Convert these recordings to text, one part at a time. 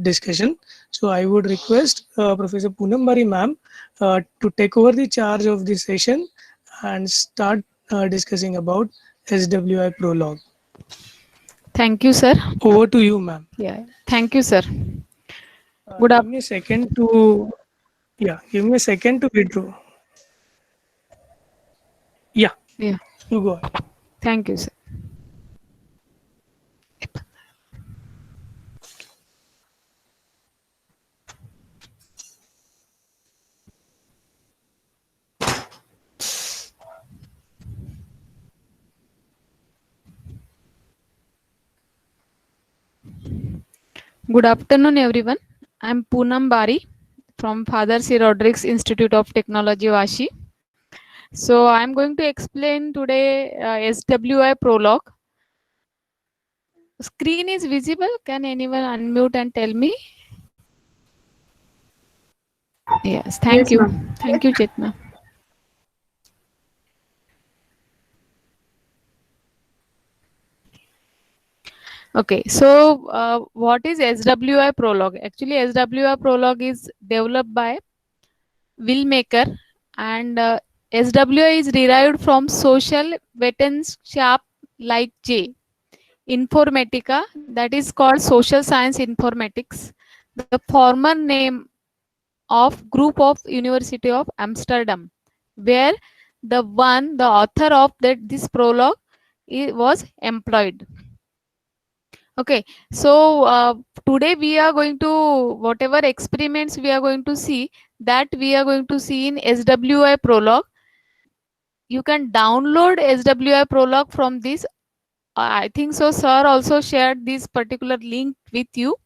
discussion. So I would request Professor Poonam Bari ma'am to take over the charge of this session and start discussing about SWI prologue. Thank you, sir. Over to you, ma'am. Yeah, thank you, sir. Good Give up. me a second to give me a second to withdraw. Yeah, Yeah, you go ahead. thank you, sir. Good afternoon, everyone. I'm Poonam Bari from Father C. Rodrigues Institute of Technology, Vashi. So I'm going to explain today SWI prologue. Screen is visible. Can anyone unmute and tell me? Yes, thank Yes, you. ma'am. Thank you, Chetna. Okay, so what is SWI prologue? Actually, SWI prologue is developed by Willmaker, and SWI is derived from social Wissenschaft like J. Informatica, that is called Social Science Informatics, the former name of Group of University of Amsterdam, where the author of this prologue was employed. Okay, so today we are going to, whatever experiments we are going to see, that we are going to see in SWI prologue. You can download SWI prologue from this. I think so, sir also shared this particular link with you,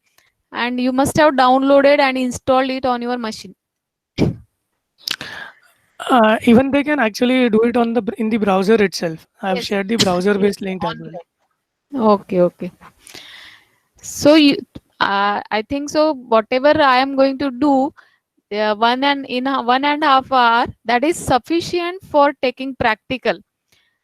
and you must have downloaded and installed it on your machine. Even they can actually do it on the in the browser itself. I have Yes, shared the browser-based link as well. okay, okay. So I think so. Whatever I am going to do, 1.5 hour, that is sufficient for taking practical.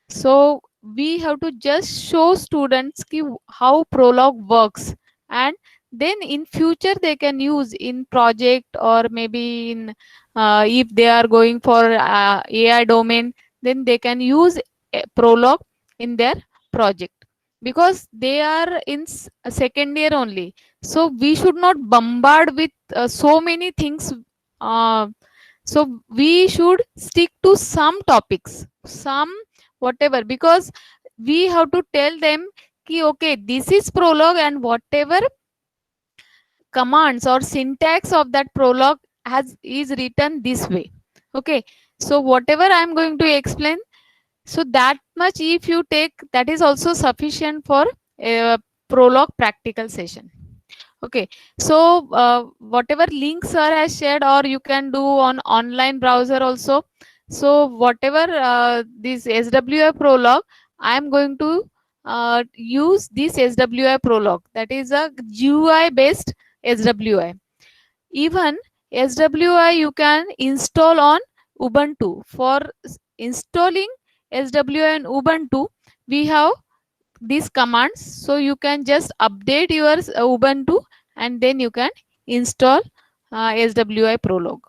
So we have to just show students how prologue works, and then in future they can use in project, or maybe in if they are going for AI domain, then they can use prologue in their project, because they are in a second year only. So we should not bombard with so many things. uh, so we should stick to some topics, some whatever, because we have to tell them ki okay, this is prologue, and whatever commands or syntax of that prologue has is written this way. Okay, so whatever I am going to explain, so that much if you take, that is also sufficient for a prologue practical session. Okay, so whatever links sir has shared, or you can do on online browser also. So whatever this SWI prologue, I am going to use this SWI prologue, that is a GUI based SWI. Even SWI you can install on Ubuntu. For installing SWI on Ubuntu, we have these commands. So you can just update your Ubuntu, and then you can install SWI prologue.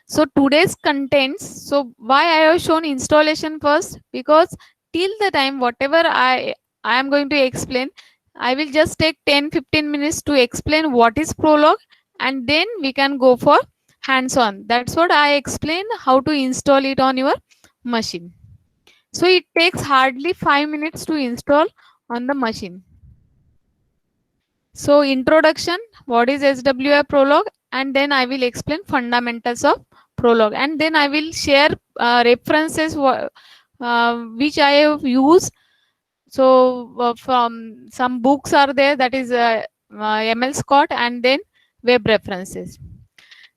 So today's contents, so why I have shown installation first, because till the time whatever I am going to explain, I will just take 10-15 minutes to explain what is prologue, and then we can go for hands on. That's what I explain, how to install it on your machine. So it takes hardly 5 minutes to install on the machine. So introduction, what is SWI prologue, and then I will explain fundamentals of prologue, and then I will share references which I have used. So from some books are there, that is ML Scott, and then web references.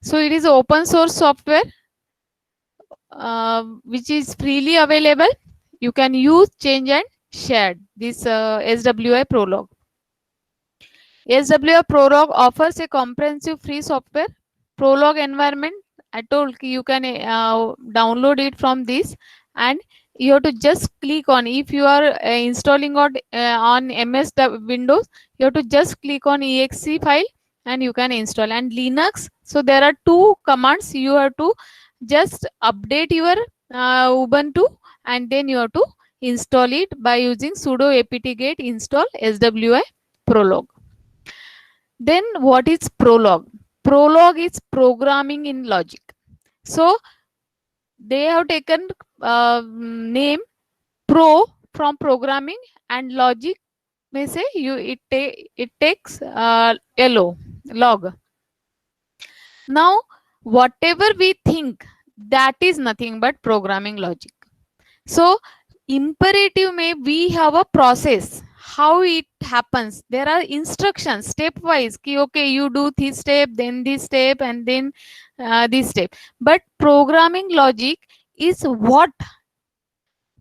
So it is open source software which is freely available. You can use, change, and share this SWI prologue. SWI prologue offers a comprehensive free software. Prologue environment, I told you can download it from this, and you have to just click on, if you are installing on MS Windows, you have to just click on exe file and you can install. And Linux, so there are two commands. You have to just update your Ubuntu, and then you have to install it by using sudo apt-get install swi prolog. Then what is Prolog? Prolog is programming in logic. So they have taken name pro from programming, and logic may say you it takes lo log. Now whatever we think, that is nothing but programming logic. So imperative may we have a process how it happens. There are instructions stepwise ki okay, you do this step, then this step, and then this step. But programming logic is what.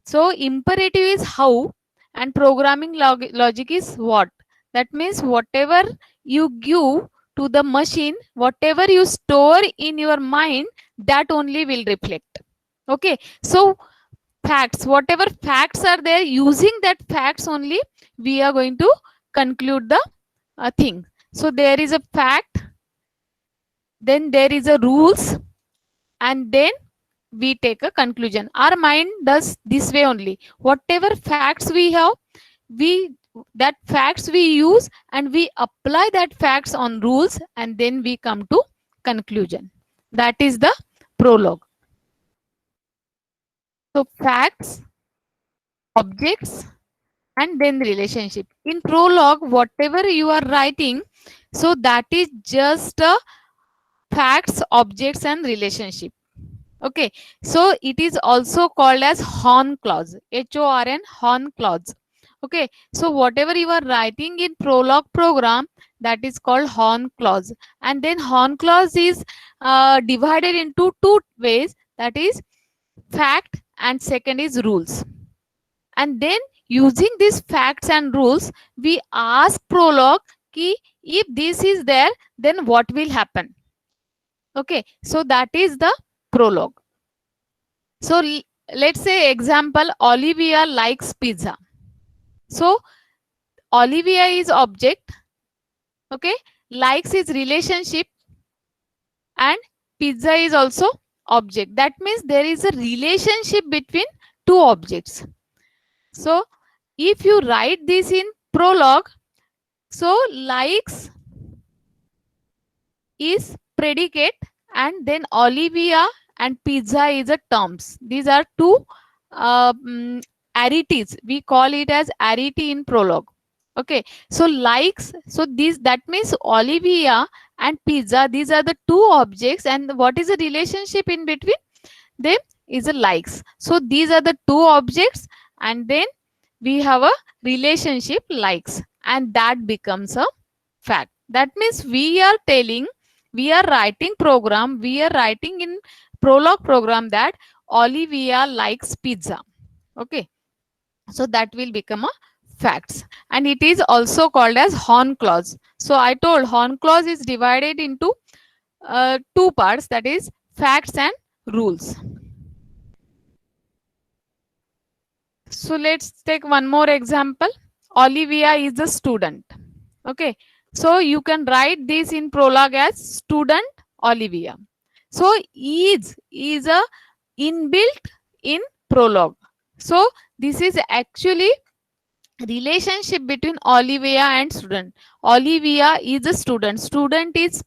So imperative is how, and programming logic is what. That means whatever you give to the machine, whatever you store in your mind, that only will reflect. Okay. So facts, whatever facts are there, using that facts only, we are going to conclude the thing. So there is a fact, then there is a rules, and then we take a conclusion. Our mind does this way only. Whatever facts we have, we that facts we use, and we apply that facts on rules, and then we come to conclusion. That is the prologue. So facts, objects, and then relationship. In prologue, whatever you are writing, so that is just facts, objects, and relationship. Okay, so it is also called as horn clause, HORN, horn clause. Okay, so whatever you are writing in prologue program, that is called horn clause. And then horn clause is divided into two ways, that is fact, and second is rules. And then using these facts and rules, we ask prologue ki if this is there, then what will happen. Okay, so that is the prologue. So let's say example, Olivia likes pizza. So Olivia is object, okay, likes is relationship, and pizza is also object. That means there is a relationship between two objects. So if you write this in prologue, so likes is predicate, and then Olivia and pizza is a terms. These are two arities. We call it as arity in prologue. Okay, so likes, so this, that means Olivia and pizza, these are the two objects, and what is the relationship in between them is a likes. So these are the two objects, and then we have a relationship likes, and that becomes a fact. That means we are telling, we are writing program, we are writing in prologue program that Olivia likes pizza. Okay, so that will become a facts, and it is also called as horn clause. So I told horn clause is divided into two parts, that is facts and rules. So let's take one more example. Olivia is a student. Okay, so you can write this in prologue as student Olivia. So is a inbuilt in prologue. So this is actually relationship between Olivia and student. Olivia is a student. Student is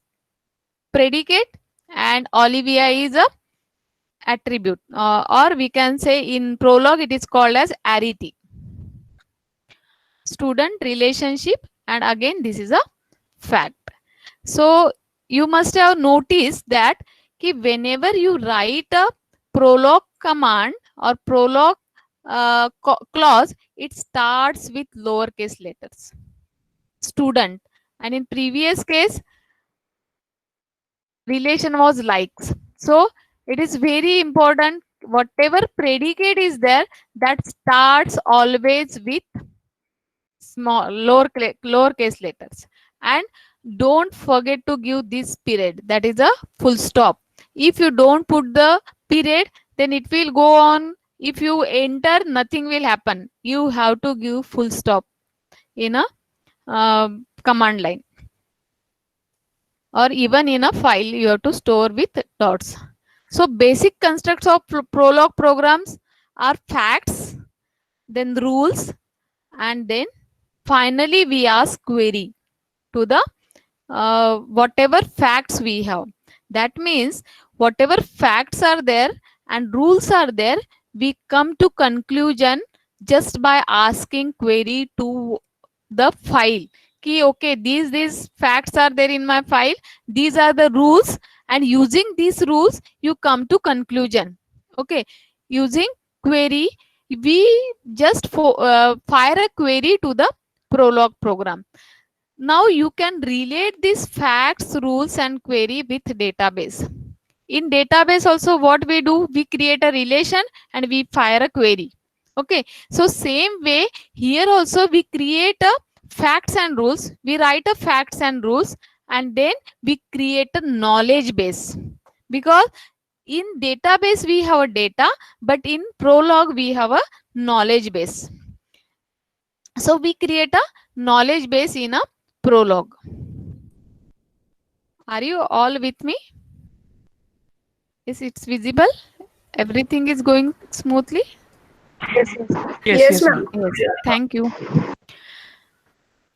predicate, and Olivia is a attribute, or we can say in prologue it is called as arity. Student, relationship, and again this is a fact. So you must have noticed that whenever you write a prologue command or prologue clause, it starts with lowercase letters. Student, and in previous case relation was likes. So it is very important, whatever predicate is there, that starts always with small lowercase letters. And don't forget to give this period, that is a full stop. If you don't put the period, then it will go on if you enter, nothing will happen. You have to give full stop in a command line, or even in a file you have to store with dots. So basic constructs of Prolog programs are facts, then rules, and then finally we ask query to the whatever facts we have. That means whatever facts are there and rules are there, we come to conclusion just by asking query to the file. Ki, okay, these facts are there in my file. These are the rules, and using these rules, you come to conclusion. Okay, using query, we just fire a query to the Prolog program. Now you can relate these facts, rules, and query with database. In database also, what we do, we create a relation and we fire a query. Okay, so same way here also we create a facts and rules, we write a facts and rules, and then we create a knowledge base. Because in database we have a data, but in Prolog we have a knowledge base. So we create a knowledge base in a Prolog. Are you all with me? Is it visible? Everything is going smoothly? Yes, Yes, ma'am. ma'am. Yes. Thank you.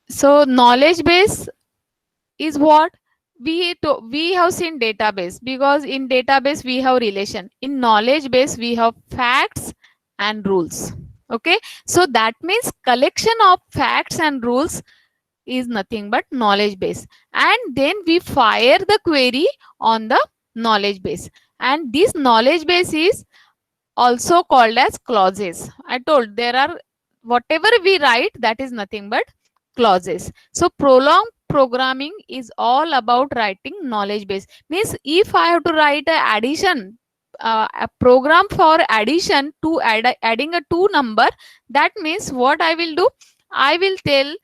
So knowledge base is what we have seen database, because in database we have relation. In knowledge base we have facts and rules. Okay, so that means collection of facts and rules is nothing but knowledge base, and then we fire the query on the knowledge base, and this knowledge base is also called as clauses. I told there are, whatever we write, that is nothing but clauses. So Prolog programming is all about writing knowledge base. Means if I have to write a addition, a program for addition to adding a two number, that means what I will do, I will tell,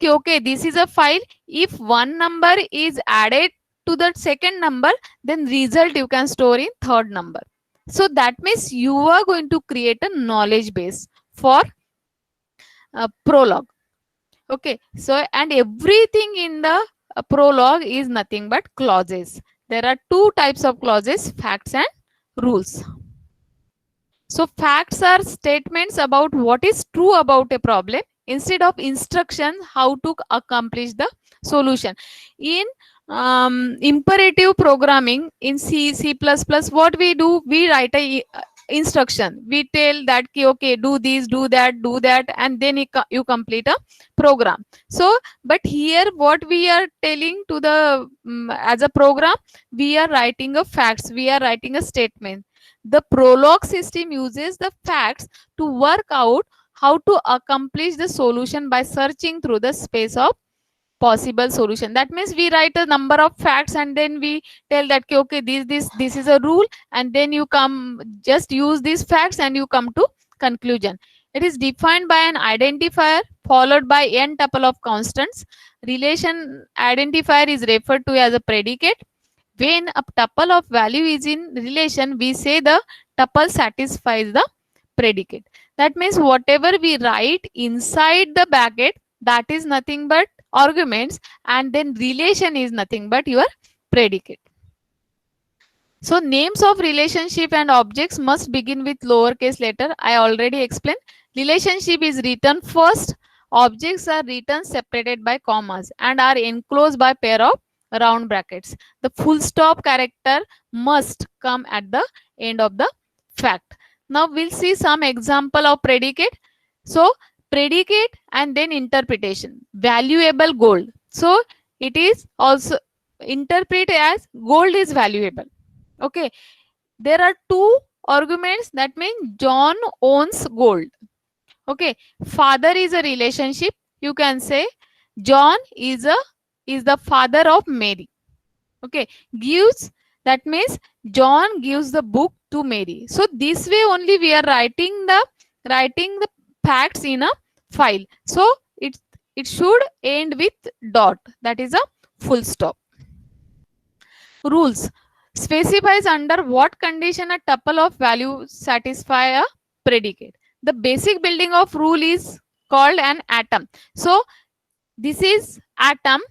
okay, this is a file. If one number is added to the second number, then result you can store in third number. So that means you are going to create a knowledge base for Prolog. Okay, so and everything in the Prolog is nothing but clauses. There are two types of clauses, facts and rules. So facts are statements about what is true about a problem instead of instructions how to accomplish the solution. In imperative programming in C++, what we do, we write a instruction. We tell that, okay, do this, do that, and then you complete a program. So, but here what we are telling to the as a program, we are writing a facts, we are writing a statement. The Prolog system uses the facts to work out how to accomplish the solution by searching through the space of possible solution. That means we write a number of facts and then we tell that, okay, this is a rule, and then you come just use these facts and you come to conclusion. It is defined by an identifier followed by n tuple of constants. Relation identifier is referred to as a predicate. When a tuple of value is in relation, we say the tuple satisfies the predicate. That means whatever we write inside the bracket, that is nothing but arguments, and then relation is nothing but your predicate. So names of relationship and objects must begin with lowercase letter. I already explained. Relationship is written first. Objects are written separated by commas and are enclosed by pair of round brackets. The full stop character must come at the end of the fact. Now we'll see some example of predicate. So predicate and then interpretation. Valuable gold. So it is also interpreted as gold is valuable. Okay, there are two arguments, that means John owns gold. Okay, father is a relationship. You can say John is the father of Mary. Okay, gives, that means John gives the book to Mary. So this way only we are writing the facts in a file. So it should end with dot, that is a full stop. Rules specifies under what condition a tuple of value satisfy a predicate. The basic building of rule is called an atom. So this is atom.